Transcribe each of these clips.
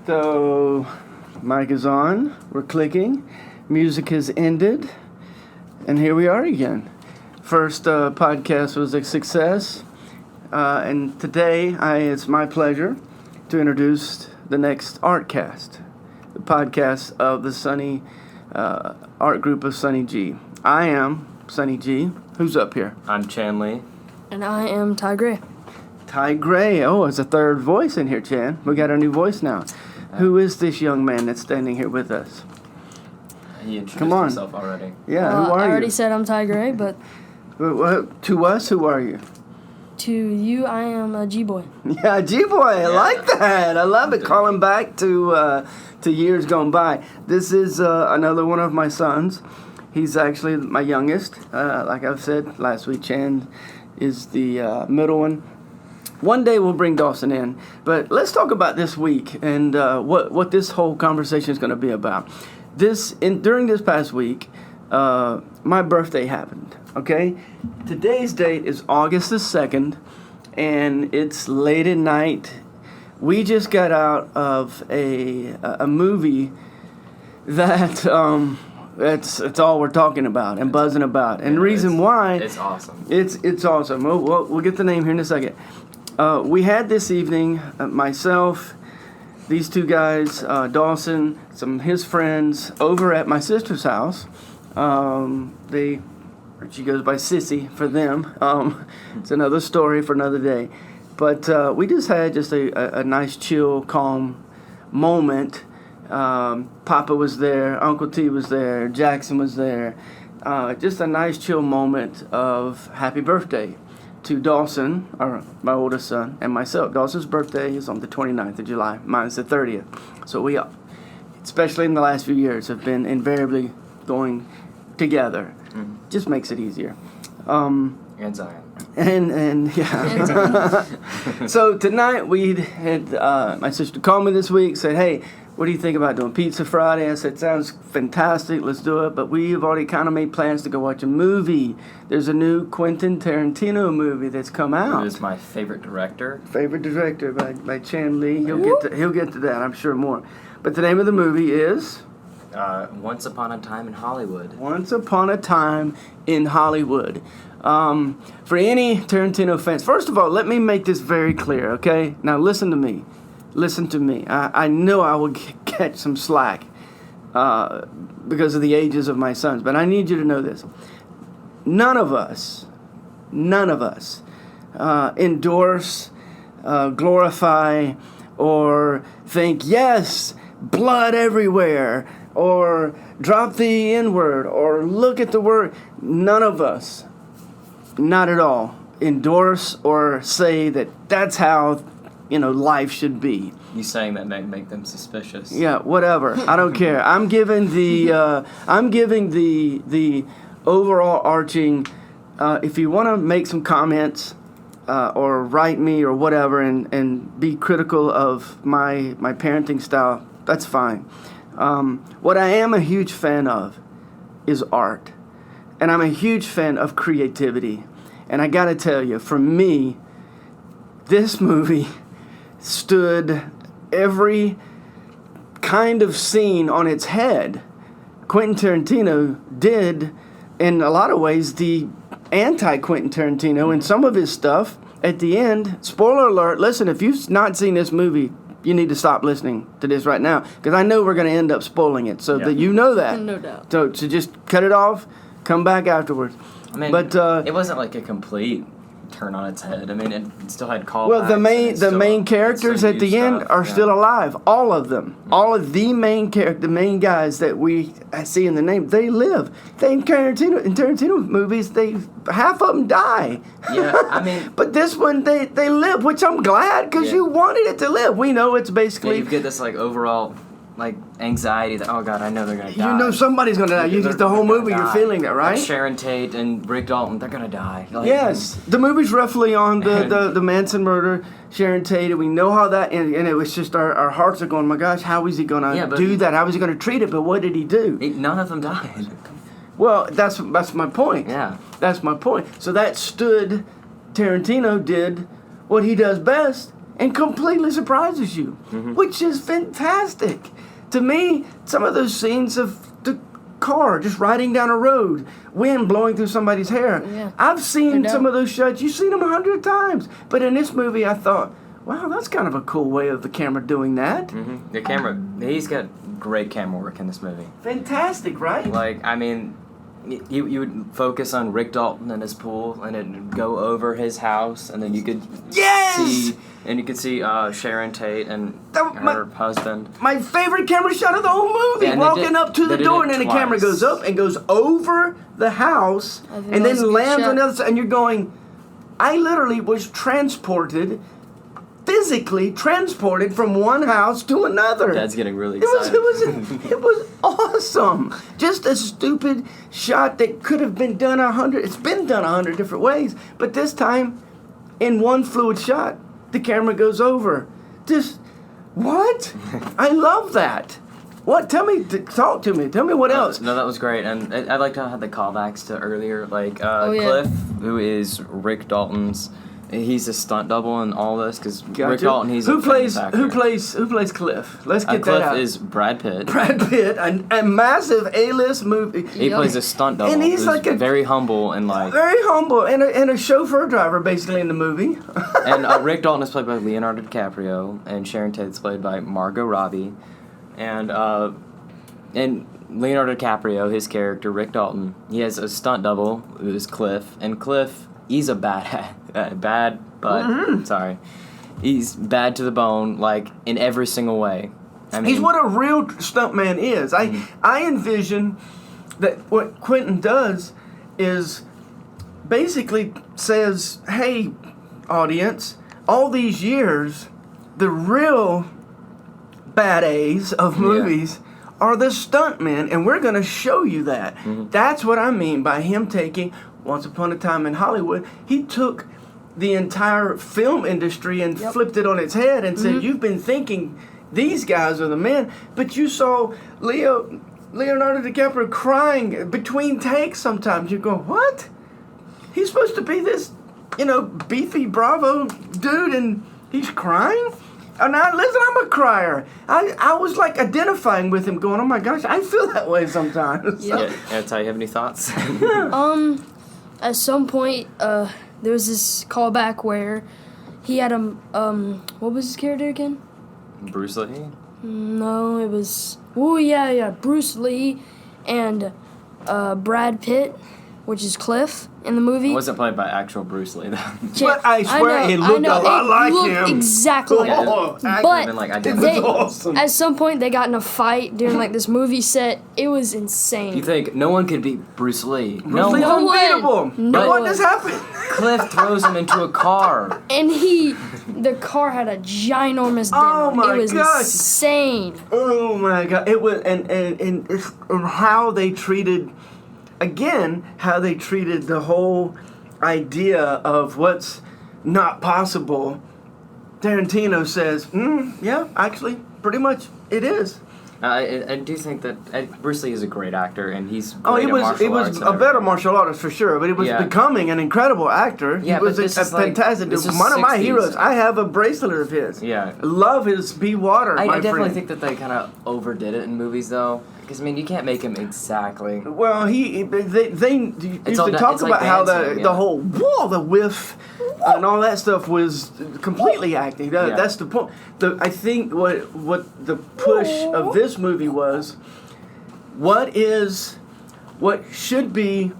So, mic is on, we're clicking, music has ended, and here we are again. First podcast was a success, and today it's my pleasure to introduce the next Artcast, the podcast of the Sonny art group of Sonny G. I am Sonny G. Who's up here? I'm Chan Lee. And I am Ty Gray. Ty Gray. Oh, it's a third voice in here, Chan. We got a new voice now. Who is this young man that's standing here with us? He introduced himself already. Yeah, who are you? I already said I'm Ty Gray, but... To us, who are you? To you, I am a G-Boy. Yeah, G-Boy, I like that. I love it. Calling back to years gone by. This is another one of my sons. He's actually my youngest. Like I've said last week, Chan is the middle one. One day we'll bring Dawson in, but let's talk about this week and what this whole conversation is going to be about. During this past week, my birthday happened. Okay, today's date is August the 2nd, and it's late at night. We just got out of a movie that it's all we're talking about and buzzing about, and the reason why it's awesome. It's awesome. We'll get the name here in a second. We had this evening, myself, these two guys, Dawson, some of his friends, over at my sister's house. She goes by Sissy for them. It's another story for another day. But we just had a nice, chill, calm moment. Papa was there, Uncle T was there, Jackson was there. Just a nice, chill moment of happy birthday to Dawson, my oldest son, and myself. Dawson's birthday is on the 29th of July. Mine's the 30th. So we, especially in the last few years, have been invariably going together. Just makes it easier. And Zion. And yeah. So tonight we had, my sister called me this week, said, hey, what do you think about doing Pizza Friday? I said, sounds fantastic, let's do it. But we've already kind of made plans to go watch a movie. There's a new Quentin Tarantino movie that's come out. Who is my favorite director. Favorite director by Chan Lee. He'll get to that, I'm sure, more. But the name of the movie is... Once Upon a Time in Hollywood. Once Upon a Time in Hollywood. For any Tarantino fans, first of all, let me make this very clear, okay? Now listen to me. Listen to me. I know I will catch some slack because of the ages of my sons, but I need you to know this. None of us endorse, glorify, or think, yes, blood everywhere, or drop the N-word, or look at the word. None of us, not at all, endorse or say that that's how, life should be. You saying that may make them suspicious? Yeah, whatever. I don't care. I'm giving the overall arching. If you want to make some comments or write me or whatever and be critical of my parenting style, that's fine. What I am a huge fan of is art. And I'm a huge fan of creativity. And I got to tell you, for me, this movie stood every kind of scene on its head. Quentin Tarantino did, in a lot of ways, the anti-Quentin Tarantino in some of his stuff. At the end, spoiler alert, listen, if you've not seen this movie, you need to stop listening to this right now, because I know we're going to end up spoiling it, so that you know that. No doubt. So just cut it off, come back afterwards. I mean, but it wasn't like a complete turn on its head. I mean, it still had callbacks. Well, the main characters at the end are still alive. All of them. Mm-hmm. All of the main guys that we see in the name, they live. In Tarantino movies, half of them die. Yeah, I mean, but this one they live, which I'm glad, because you wanted it to live. We know it's basically you get this overall anxiety that, oh God, I know they're gonna die. You know somebody's gonna die. The whole movie you're feeling it, right? Sharon Tate and Rick Dalton, they're gonna die. Yes, the movie's roughly on the Manson murder, Sharon Tate, and we know how that ended, and it was just our hearts are going, my gosh, how is he gonna do that? How is he gonna treat it? But what did he do? None of them died. Well, that's my point. Yeah, that's my point. So that Tarantino did what he does best, and completely surprises you, which is fantastic. To me, some of those scenes of the car just riding down a road, wind blowing through somebody's hair. Yeah. I've seen They're some dope. of those shots. You've seen them 100 times. But in this movie, I thought, wow, that's kind of a cool way of the camera doing that. The camera, he's got great camera work in this movie. Fantastic, right? Like, I mean, you would focus on Rick Dalton and his pool, and it'd go over his house, and then you could Yes! see Sharon Tate and That- her husband. My favorite camera shot of the whole movie, Yeah, and they walking did- up to they the did door, it and then the camera twice. goes up and goes over the house, I think and that was a then good lands shot. on the other side, and you're going, I literally was physically transported from one house to another. Dad's getting really It excited. it was awesome. Just a stupid shot that could have been done 100. It's been done 100 different ways, but this time, in one fluid shot, the camera goes over. Just what? I love that. What? Talk to me. Tell me what else. No, that was great, and I liked how it had the callbacks to earlier, like yeah. Cliff, who is Rick Dalton's. He's a stunt double in all this because Rick Gotcha. Dalton. He's who a famous plays actor. Cliff? Let's get that Cliff out. is Brad Pitt. Brad Pitt, a massive A-list movie. He plays a stunt double. And he's who's like a- very humble and like. Very humble and a chauffeur driver basically in the movie. And Rick Dalton is played by Leonardo DiCaprio, and Sharon Tate's played by Margot Robbie, and Leonardo DiCaprio, his character Rick Dalton, he has a stunt double who is Cliff, and Cliff, he's a sorry, he's bad to the bone, like in every single way. I mean, He's what a real stuntman is. I envision that what Quentin does is basically says, hey, audience, all these years, the real bad A's of movies are the stuntmen, and we're going to show you that. That's what I mean by him taking Once Upon a Time in Hollywood. He took the entire film industry and flipped it on its head and said, you've been thinking these guys are the men, but you saw Leonardo DiCaprio crying between takes sometimes. You go, what? He's supposed to be this, beefy Bravo dude, and he's crying? And listen, I'm a crier. I was like identifying with him, going, oh my gosh, I feel that way sometimes. Yep. Yeah, Ty, you have any thoughts? At some point, there was this callback where he had what was his character again? Bruce Lee? No, it was, Bruce Lee and Brad Pitt, which is Cliff in the movie. It wasn't played by actual Bruce Lee, though. But I swear it looked a lot like him. Exactly like him. Oh, But like it was they, awesome. at some point, they got in a fight during like this movie set. It was insane. You think no one could beat Bruce Lee? Bruce Lee's No one. unbeatable. No What one. just happened? Cliff throws him into a car. And the car had a ginormous dent. Oh my It was gosh. insane. Oh my god! It was and it's how they treated, again, how they treated the whole idea of what's not possible. Tarantino says, yeah, actually, pretty much it is. I do think that Bruce Lee is a great actor, and he's great Oh, he at was martial arts and a better everything. martial artist for sure, but he was Yeah. becoming an incredible actor. Yeah, he was but this a is like- fantastic. this is One of my 60s. heroes. I have a bracelet of his. Yeah. Love his Be Water. I my definitely friend. think that they kind of overdid it in movies, though. Because, I mean, you can't make him exactly. Well, they used all to da- talk it's about like how dancing, the yeah. whole the whiff and all that stuff was completely acting. Yeah. That's the point. I think what the push of this movie was, what should be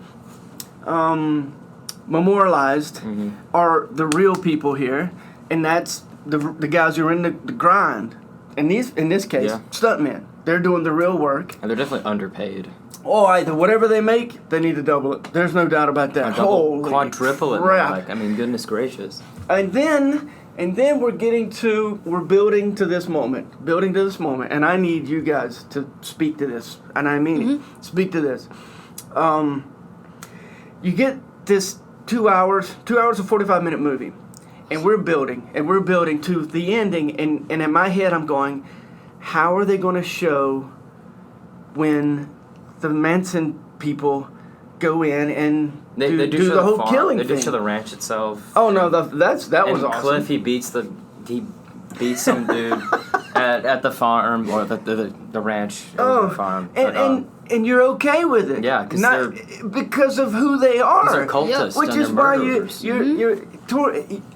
memorialized are the real people here, and that's the guys who are in the grind. In this case, Yeah. stuntmen. They're doing the real work. And they're definitely underpaid. Oh, either whatever they make, they need to double it. There's no doubt about that. Holy Quadruple it. crap. Like, I mean, goodness gracious. And then we're building to this moment, and I need you guys to speak to this, and I mean it. Speak to this. You get this 2 hours and 45-minute movie, and we're building to the ending, and in my head I'm going, how are they going to show when the Manson people go in and They do show the whole farm. killing They thing? do show the ranch itself. Oh no, that was and awesome. Cliff, he beats the he beat some dude at the farm or the ranch. The farm. And you're okay with it. Yeah, because of who they are. These are cultists. Which and is they're why murderers.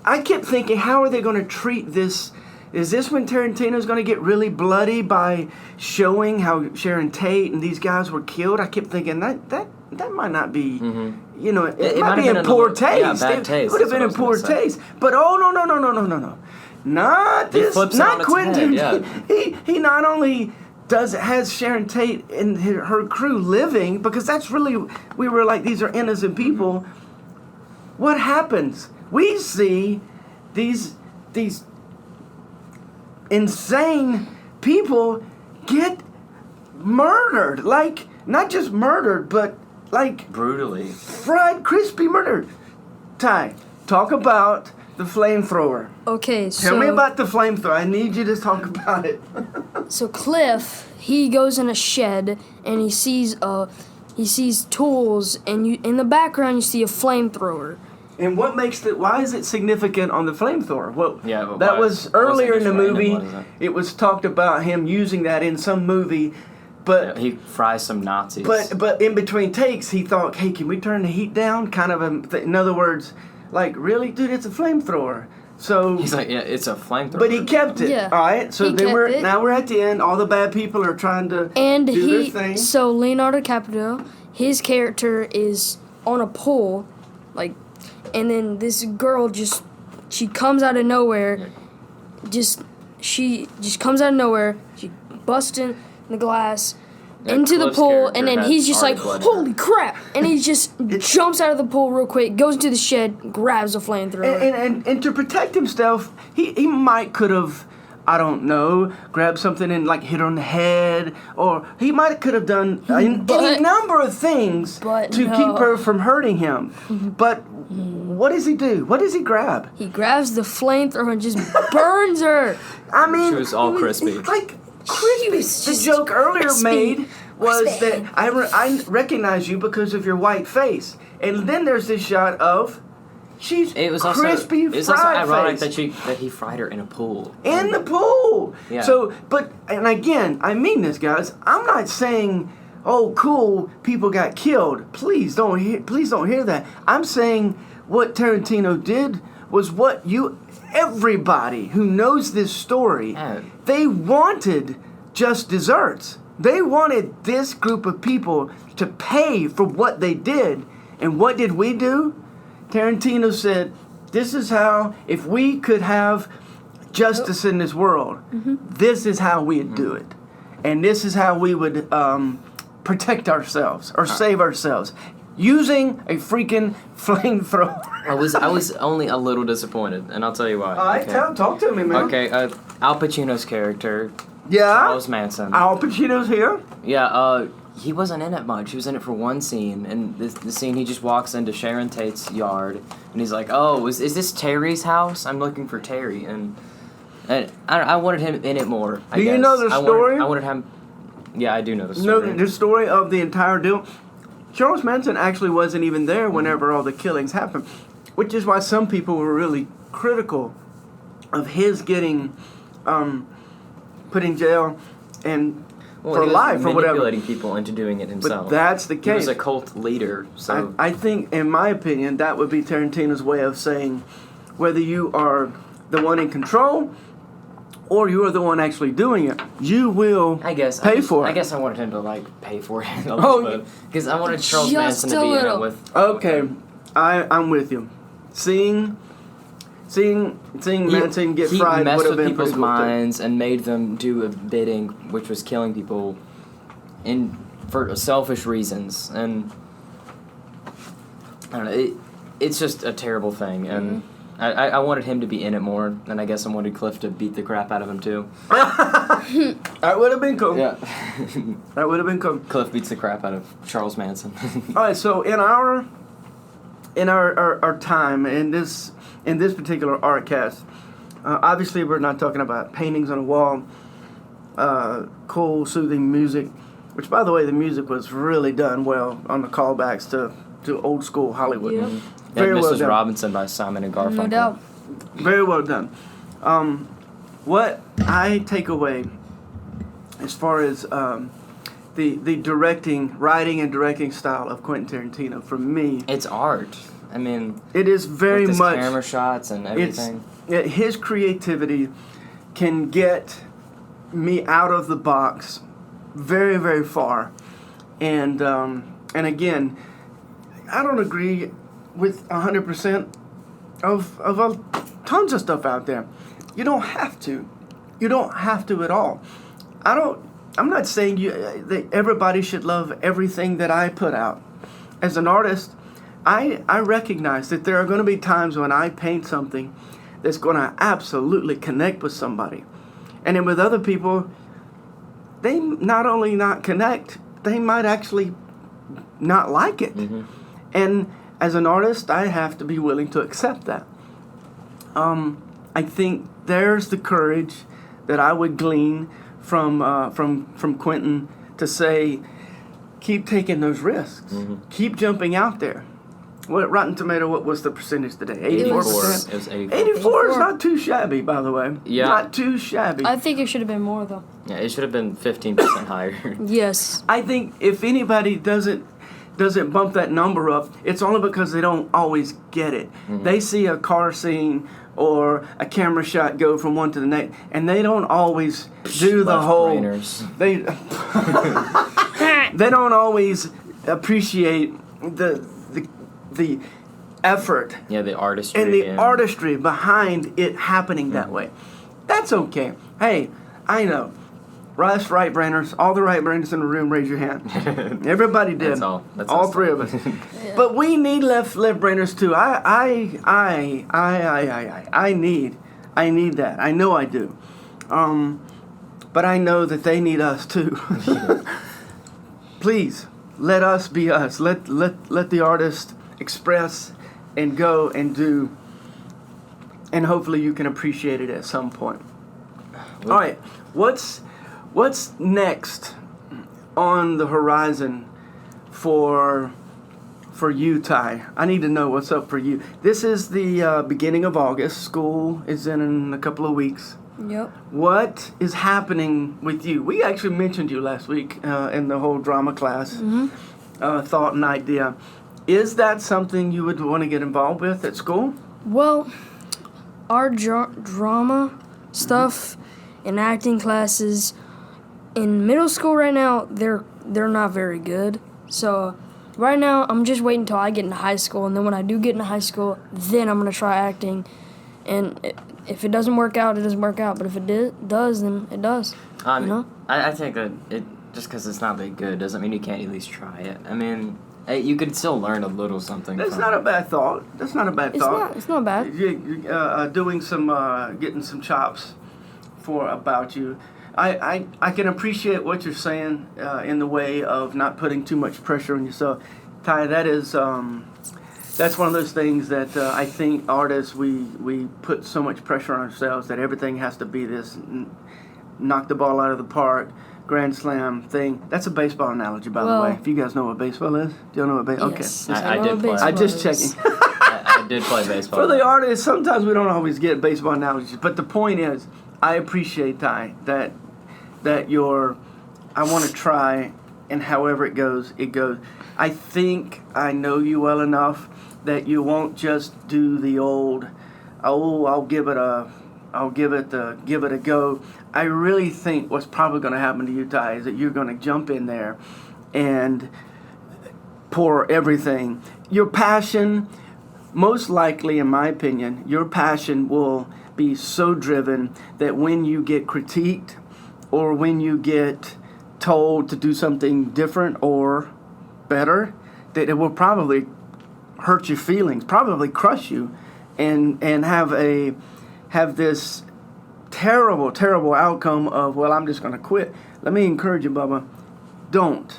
I kept thinking, how are they going to treat this? Is this when Tarantino's going to get really bloody by showing how Sharon Tate and these guys were killed? I kept thinking that might not be, it might be in poor taste. Yeah, bad taste. It would have been in poor taste. But no. Not this. Not Quentin. Head, yeah. He not only has Sharon Tate and her crew living, because that's really, we were like, these are innocent people. What happens? We see these insane people get murdered. Like, not just murdered, but like brutally fried, crispy murder. Ty, talk about the flamethrower. Okay, Tell me about the flamethrower. I need you to talk about it. So Cliff, he goes in a shed and he sees tools, and in the background you see a flamethrower. And what makes why is it significant on the flamethrower? Well, but that was earlier in the movie. It was talked about him using that in some movie, but he fries some Nazis. But in between takes, he thought, "Hey, can we turn the heat down?" Kind of in other words, like, really, dude, it's a flamethrower. So he's like, yeah, it's a flamethrower. But he kept it. Yeah. All right. So now we're at the end. All the bad people are trying to do their thing. So Leonardo DiCaprio, his character is on a pole, like, and then this girl she comes out of nowhere. She comes out of nowhere. She busts in the glass into the pool, and then he's just like, holy crap! And he just jumps out of the pool real quick, goes into the shed, grabs a flamethrower. And to protect himself, he might could have, I don't know, grabbed something and like hit her on the head, or he could have done any number of things to keep her from hurting him. But what does he do? What does he grab? He grabs the flamethrower and just burns her. I mean, she was all crispy. Like crispy. The joke earlier made was that I recognize you because of your white face, and then there's this shot of she's crispy fried face. It's also ironic that he fried her in a pool. In the pool. Yeah. So, and again, I mean this, guys. I'm not saying, oh, cool, people got killed. Please don't hear that. I'm saying what Tarantino did was what everybody who knows this story, they wanted just desserts. They wanted this group of people to pay for what they did. And what did we do? Tarantino said, this is how, if we could have justice in this world, this is how we'd do it. And this is how we would protect ourselves or save ourselves. Using a freaking flamethrower. I was only a little disappointed, and I'll tell you why. All right, talk to me, man. Okay, Al Pacino's character, yeah, Charles Manson. Al Pacino's here. Yeah, he wasn't in it much. He was in it for one scene, and the scene he just walks into Sharon Tate's yard, and he's like, "Oh, is this Terry's house? I'm looking for Terry." And I wanted him in it more. Do you know the story? I wanted him. Yeah, I do know the story. No, the story of the entire deal. Charles Manson actually wasn't even there whenever all the killings happened, which is why some people were really critical of his getting put in jail and for life or whatever. Manipulating people into doing it himself. But that's the case. He was a cult leader, so I think, in my opinion, that would be Tarantino's way of saying whether you are the one in control or you are the one actually doing it, you will pay for it. I guess I wanted him to pay for it a little bit, because I wanted Charles Manson to be in it with. Okay, I'm with you. Seeing Manson get fried would have been people's pretty cool minds and made them do a bidding, which was killing people, for selfish reasons, and I don't know. It's just a terrible thing, and I wanted him to be in it more, and I guess I wanted Cliff to beat the crap out of him too. That would have been cool. Yeah, that would have been cool. Cliff beats the crap out of Charles Manson. All right, so in our time in this particular Artcast, obviously we're not talking about paintings on a wall, cool, soothing music, which, by the way, the music was really done well on the callbacks to old school Hollywood. Yep. Very well Mrs. done. Robinson by Simon and Garfunkel. No doubt. Very well done. What I take away as far as the writing and directing style of Quentin Tarantino, for me, It's art. I mean, it is very with his much camera shots and everything. his creativity can get me out of the box very, very far. And again, I don't agree with 100% of tons of stuff out there. You don't have to. You don't have to at all. I'm not saying that everybody should love everything that I put out. As an artist, I recognize that there are going to be times when I paint something that's going to absolutely connect with somebody. And then with other people, they not only not connect, they might actually not like it. Mm-hmm. And as an artist, I have to be willing to accept that. I think there's the courage that I would glean from Quentin to say, keep taking those risks, keep jumping out there. What Rotten Tomato? What was the percentage today? 84%. It was 84. 84 is not too shabby, by the way. Yeah. Not too shabby. I think it should have been more though. Yeah, it should have been 15% higher. Yes. I think if anybody doesn't bump that number up, it's only because they don't always get it. Mm-hmm. They see a car scene or a camera shot go from one to the next, and they don't always do the whole. Left-brainers. They don't always appreciate the effort Yeah, the artistry. and the artistry behind it happening that way. That's okay. Hey, I know. Russ, right-brainers, all the right-brainers in the room, raise your hand. Everybody did. That's all. That's all us. three of us. But we need left-brainers too. I need that. I know I do. But I know that they need us too. Please, let us be us. Let the artist express and go and do. And hopefully you can appreciate it at some point. All right, what's next on the horizon for you, Ty? I need to know what's up for you. This is the beginning of August. School is in a couple of weeks. Yep. What is happening with you? We actually mentioned you last week in the whole drama class, thought and idea. Is that something you would want to get involved with at school? Well, our drama stuff and acting classes in middle school right now, they're not very good. So right now, I'm just waiting until I get into high school, and then when I do get into high school, then I'm gonna try acting. And if it doesn't work out, it doesn't work out. But if it does, then it does. You know? I think that it just because it's not that good doesn't mean you can't at least try it. I mean, you could still learn a little something. That's not a bad thought. That's not a bad thought. It's not bad. Doing some, getting some chops about you. I can appreciate what you're saying in the way of not putting too much pressure on yourself. Ty, that's one of those things that I think artists, we put so much pressure on ourselves that everything has to be this knock the ball out of the park, grand slam thing. That's a baseball analogy, by the way. If you guys know what baseball is. Do you know what baseball is? Yes, Okay. I did play. I just checking. I did play baseball. For the artists, sometimes we don't always get baseball analogies, but the point is, I appreciate, Ty, that I want to try, and however it goes, it goes. I think I know you well enough that you won't just do the old, I'll give it a go. I really think what's probably going to happen to you, Ty, is that you're going to jump in there and pour everything. Your passion, most likely, in my opinion, your passion will be so driven that when you get critiqued or when you get told to do something different or better, that it will probably hurt your feelings, probably crush you, and have this terrible outcome of, well, I'm just going to quit. Let me encourage you, Bubba. Don't.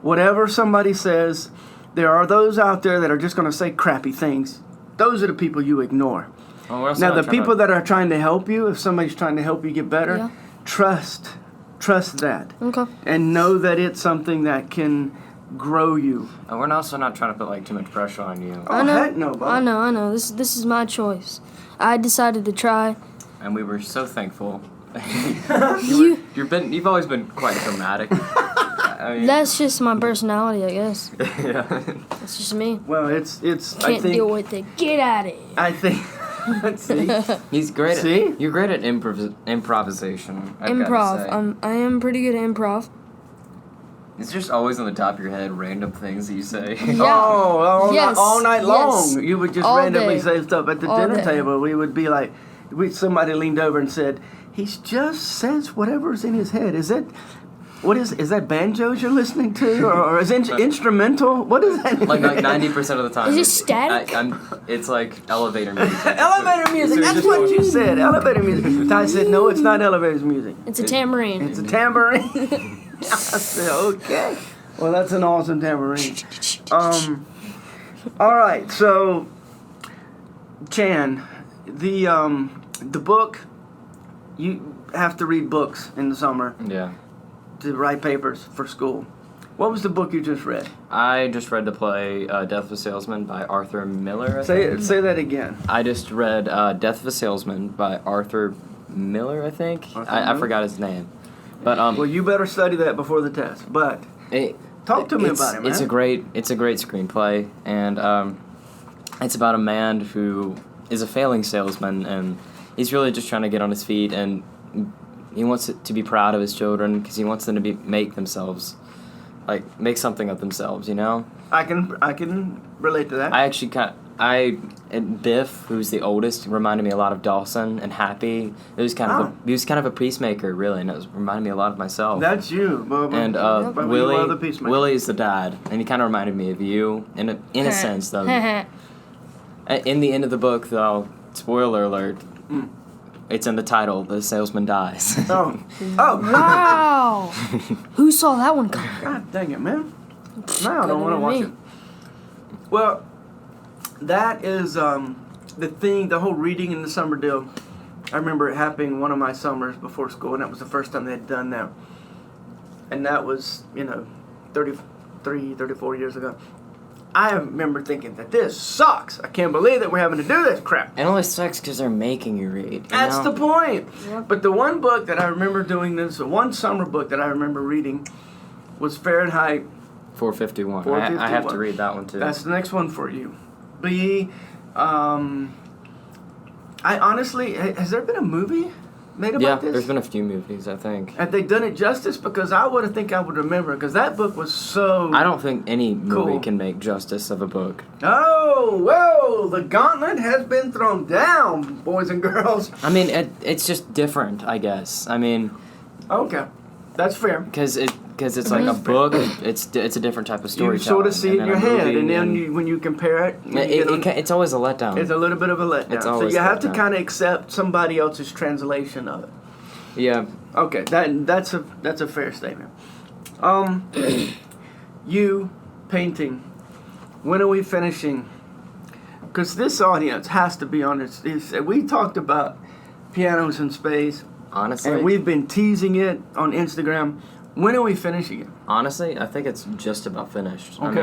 Whatever somebody says, there are those out there that are just going to say crappy things. Those are the people you ignore. Now, the people that are trying to help you, if somebody's trying to help you get better, trust that. Okay. And know that it's something that can grow you. And we're also not trying to put like too much pressure on you. Oh, heck no, Bubba. I know. This is my choice. I decided to try, and we were so thankful. You You've always been quite dramatic. I mean, That's just my personality, I guess. yeah. That's just me. Well, it's. I Can't think. deal with it. Get at it. I think. See. He's great. See? You're great at improvisation. I've gotta Improv. say. I am pretty good at improv. It's just always on the top of your head, random things that you say. Yeah. Yes, All night long. yes. You would just All randomly day. say stuff at the All dinner day. table. We would be like, somebody leaned over and said, "He just says whatever's in his head." Is that banjos you're listening to, or is it instrumental? What is that? like 90% of the time. Is it it's- static? It's like elevator music. Elevator music. That's just what going- you said. Elevator music. Ty said, "No, it's not elevator music. It's a tambourine. It's a tambourine." I said, "Okay. Well, that's an awesome tambourine." All right. So, Chan, the book. You have to read books in the summer Yeah. to write papers for school. What was the book you just read? I just read the play Death of a Salesman by Arthur Miller. I think. Say that again. I just read Death of a Salesman by Arthur Miller, I think. Arthur I Miller? forgot his name. But Well, you better study that before the test. But talk to me about it, man. It's a great screenplay, and it's about a man who is a failing salesman, and he's really just trying to get on his feet, and he wants to be proud of his children because he wants them to make themselves, like make something of themselves, you know. I can relate to that. And Biff, who's the oldest, reminded me a lot of Dawson and Happy. It was he was kind of a peacemaker, really, and it reminded me a lot of myself. That's you. And but you are the Willie, peacemaker. Willie's the dad, and he kind of reminded me of you in a sense, though. In the end of the book, though, spoiler alert, it's in the title: the salesman dies. Oh. Wow. Who saw that one coming? God dang it, man. Now I don't want to Better watch than it. me. Well, that is the thing, the whole reading in the summer deal. I remember it happening one of my summers before school, and that was the first time they had done that. And that was, 33, 34 years ago. I remember thinking that this sucks. I can't believe that we're having to do this crap. It only sucks because they're making you read. You That's know? the point. But the one book that I remember doing this, the one summer book that I remember reading was Fahrenheit 451. 451. I have to read that one too. That's the next one for you. I honestly, has there been a movie made about this? There's been a few movies, I think. Have they done it justice? Because I would remember, because that book was so... I don't think any movie Cool. can make justice of a book. Oh, whoa, the gauntlet has been thrown down, boys and girls. I mean, it's just different, I guess. I mean, Okay, that's fair. because it's like a book. It's a different type of You storytelling. sort of see it in and your then a head, movie, and then when you compare it, it's always a letdown. it's a little bit of a letdown. It's So always you a have to letdown. kind of accept somebody else's translation of it. Yeah. Okay, that's a fair statement. You painting. When are we finishing? Because this audience has to be on this. We talked about pianos in space, Honestly, and we've been teasing it on Instagram. When are we finishing it? Honestly, I think it's just about finished. Okay.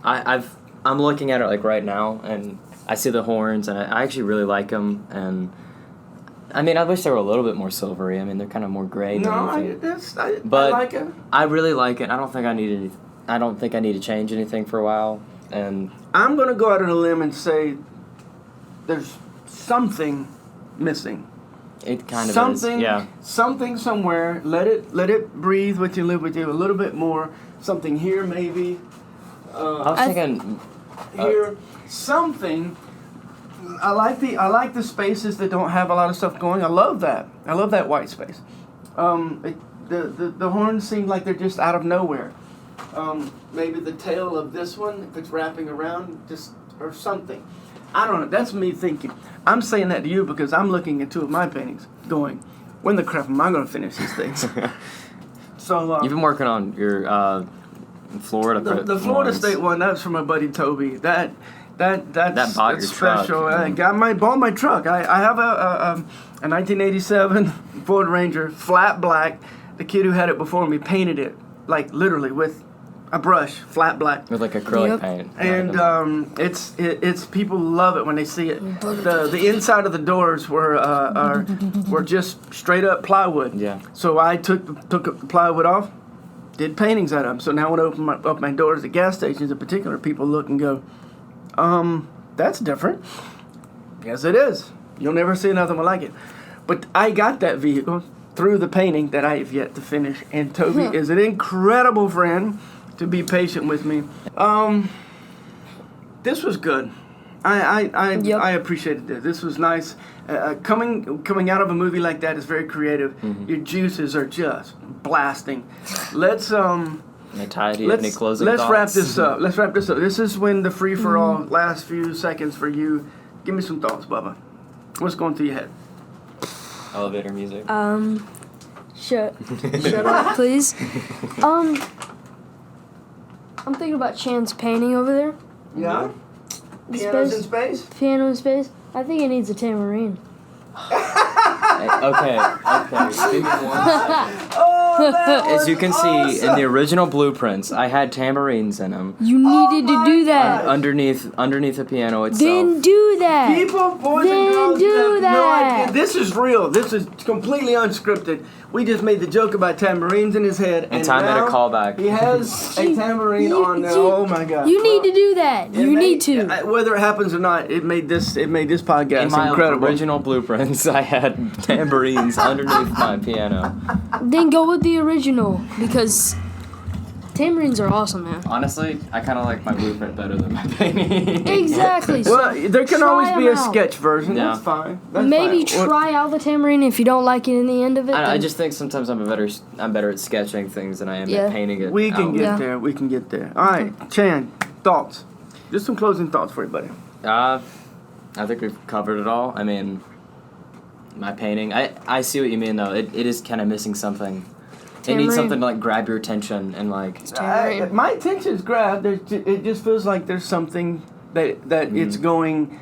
I mean, I'm looking at it like right now, and I see the horns, and I actually really like them. And I mean, I wish they were a little bit more silvery. I mean, they're kind of more gray. No, than anything. I like it. I really like it. I don't think I need to change anything for a while. And I'm gonna go out on a limb and say there's something missing. it kind of Something, is. Yeah. something somewhere. Let it breathe with you, live with you a little bit more. Something here, maybe. I was thinking. Here, something. I like the spaces that don't have a lot of stuff going. I love that. I love that white space. The horns seem like they're just out of nowhere. Maybe the tail of this one, if it's wrapping around, just or something. I don't know. That's me thinking. I'm saying that to you because I'm looking at two of my paintings, going, when the crap am I going to finish these things? So You've been working on your Florida. the Florida ones. State one. That's from my buddy Toby. That's bought your truck. special. I bought my truck. I have a 1987 Ford Ranger, flat black. The kid who had it before me painted it, like literally with a brush, flat black. With like acrylic Yep. paint. And it's people love it when they see it. The inside of the doors were just straight up plywood. Yeah. So I took the plywood off, did paintings out of them. So now when I open up my doors at gas stations in particular, people look and go, that's different. Yes, it is. You'll never see another one like it. But I got that vehicle through the painting that I have yet to finish. And Toby is an incredible friend to be patient with me. This was good. I appreciated this. This was nice. Coming out of a movie like that is very creative. Your juices are just blasting. Let's Ty, do you have any closing let's thoughts? wrap this up. Let's wrap this up. This is when the free for all last few seconds for you. Give me some thoughts, Bubba. What's going through your head? Elevator music. Shut up, please. I'm thinking about Chan's painting over there. Yeah. The Pianos in space. Piano in space. I think it needs a tambourine. Okay. Give me one second. As you can see in the original blueprints, I had tambourines in them You needed to do that. underneath the piano itself. Then do that. People, boys and Then girls, do you have no that. idea. This is real. This is completely unscripted. We just made the joke about tambourines in his head, And Ty made a now callback. He has a tambourine on there. Oh my God! You need to do that. You need to. Whether it happens or not, it made this podcast In my incredible. original blueprints, I had tambourines underneath my piano. Then go with the original because tambourines are awesome, man. Honestly, I kind of like my blueprint better than my painting. Exactly. So Well, there can try always be them a out. sketch version. Yeah. That's fine. That's maybe fine. try out the tambourine if you don't like it in the end of it. I then- just think sometimes I'm better at sketching things than I am Yeah. at painting it. We can out. get Yeah. there. We can get there. All right, Chan, thoughts. Just some closing thoughts for you, buddy. I think we've covered it all. I mean, my painting. I see what you mean though. It is kind of missing something. It needs Tambourine. something to like grab your attention and like. Tambourine. My attention's grabbed. It just feels like there's something that it's going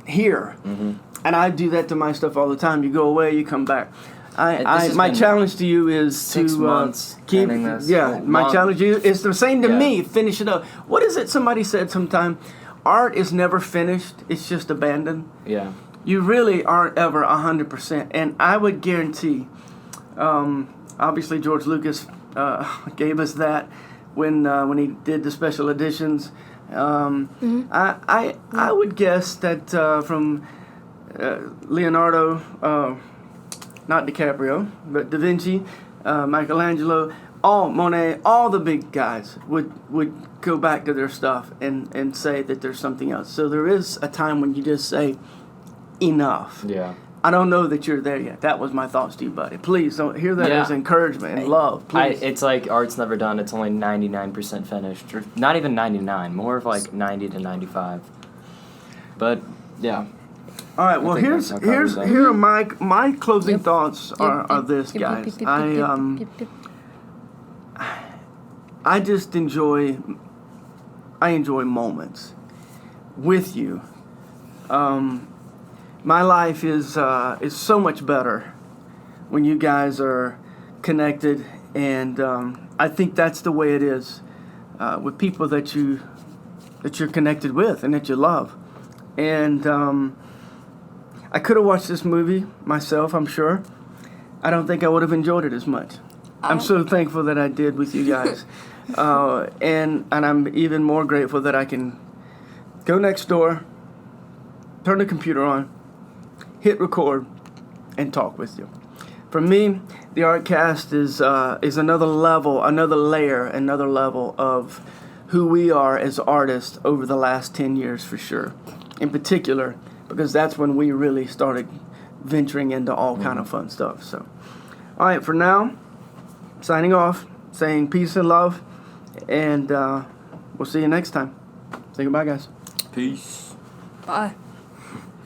here, and I do that to my stuff all the time. You go away, you come back. This has My been challenge to you is 6 to months keep. painting this. Yeah, Oh, my month. challenge to you is the same to Yeah. me. Finish it up. What is it? Somebody said sometime. Art is never finished. It's just abandoned. Yeah. You really aren't ever 100%, and I would guarantee. Obviously, George Lucas gave us that when he did the special editions. I would guess that from Leonardo, not DiCaprio, but Da Vinci, Michelangelo, Monet, all the big guys would go back to their stuff and say that there's something else. So there is a time when you just say, enough. Yeah. I don't know that you're there yet. That was my thoughts to you, buddy. Please don't hear that Yeah. as encouragement and love. Please. It's like art's never done. It's only 99% finished, or not even 99. More of like 90 to 95. But yeah. All right. Well, think here are my closing Yep. thoughts are this, guys. I just enjoy moments with you. My life is so much better when you guys are connected, and I think that's the way it is with people that you're connected with and that you love. And I could have watched this movie myself, I'm sure. I don't think I would have enjoyed it as much. I'm so thankful that I did with you guys, and I'm even more grateful that I can go next door, turn the computer on, hit record, and talk with you. For me, the Artcast is another level, another layer, another level of who we are as artists over the last 10 years for sure. In particular, because that's when we really started venturing into all kind of fun stuff. So, all right, for now, signing off, saying peace and love, and we'll see you next time. Say goodbye, guys. Peace. Bye.